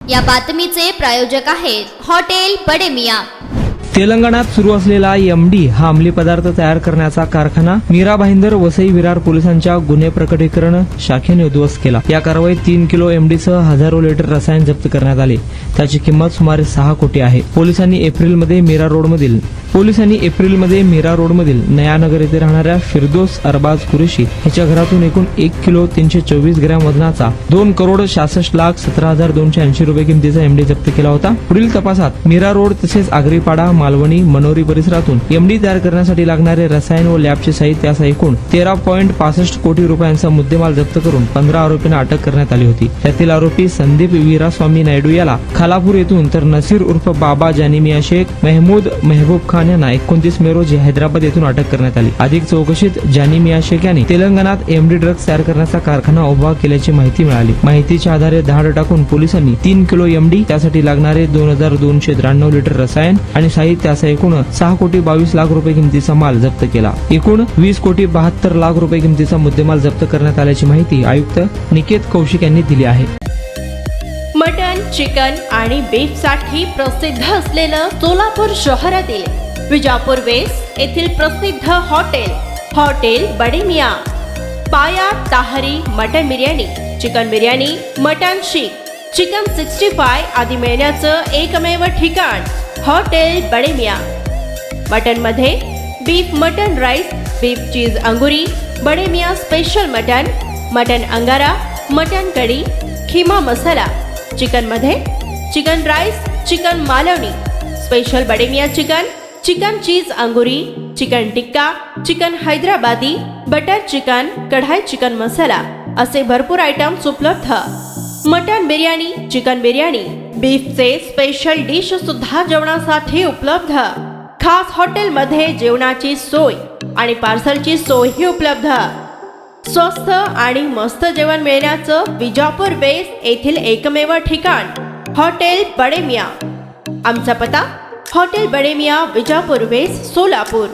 या बातमीचे प्रायोजक आहेत हॉटेल बडे मियां। तेलंगणात सुरू असलेला एमडी हा अंमली पदार्थ तयार करण्याचा कारखाना मीरा भाईंदर वसई विरार पोलिसांच्या गुन्हे प्रकटीकरण शाखेने उद्ध्वस्त केला। या कारवाईत 3 किलो एमडीसह हजारो लिटर रसायन जप्त करण्यात आले। त्याची किंमत सुमारे 6 कोटी आहे। पोलिसांनी एप्रिलमध्ये मीरा रोडमधील नयानगर येथे राहणाऱ्या फिरदोस अरबाज कुरेशी याच्या घरातून एकूण 1 किलो 324 ग्रॅम वजनाचा 2,66,17,280 रुपये किमतीचा एमडी जप्त केला होता। पुढील तपासात मीरा रोड तसेच आगरीपाडा मालवणी मनोरी परिसरातून एमडी तयार करण्यासाठी लागणारे रसायन व लॅबचे साहित्य असा एकूण 13.65 कोटी रुपयांचा मुद्देमाल जप्त करून 15 आरोपींना अटक करण्यात आली होती। त्यातील आरोपी संदीप वीरास्वामी नायडू याला खालापूर येथून तर नसीर उर्फ बाबा जानिमिया शेख महमूद महबूब खान यांना 29 मे रोजी हैदराबाद येथून अटक करण्यात आली। अधिक चौकशीत जानिमिया शेख यांनी तेलंगणात एमडी ड्रग्ज तयार करण्याचा कारखाना उभा केल्याची माहिती मिळाली। माहितीच्या आधारे धाड टाकून पोलिसांनी 3 किलो एमडी त्यासाठी लागणारे 2,293 लिटर रसायन आणि साहित्य असा एकूण 6 कोटी 22 लाख रुपये किमतीचा माल जप्त केला। एकूण 20 कोटी 72 लाख रुपये किमतीचा मुद्देमाल जप्त करण्यात आल्याची माहिती आयुक्त निकेत कौशिक यांनी दिली आहे। मटन, चिकन आणि बीफ साठी प्रसिद्ध असलेलं सोलापूर शहरातील विजापूर वेस्ट येथील प्रसिद्ध hotel Bade Miyan. Paya tahari mutton biryani, chicken biryani, mutton seekh, chicken 65 आदी मिळण्याचं एकमेव ठिकाण हॉटेल बडे मियां। मटन मध्ये beef mutton rice, beef cheese angoori, Bade Miyan special mutton angara, mutton kadhi, keema masala. Chicken मध्ये chicken rice, chicken Malvani, special Bade Miyan chicken cheese angoori, chicken tikka, chicken Hyderabadi, butter chicken, kadai chicken masala असे भरपूर आयटम्स उपलब्ध। मटन बिर्याणी, चिकन बिर्याणी, बीफचे स्पेशल डिश सुद्धा जेवणासाठी उपलब्ध। खास हॉटेलमध्ये जेवणाची सोय आणि पार्सलची सोयही उपलब्ध। स्वस्त आणि मस्त जेवण मिळण्याचं विजापूर वेस्ट येथील एकमेव ठिकाण हॉटेल बडे मियां। आमचा पत्ता हॉटेल बडे मियां, विजापूर वेस्ट, सोलापूर।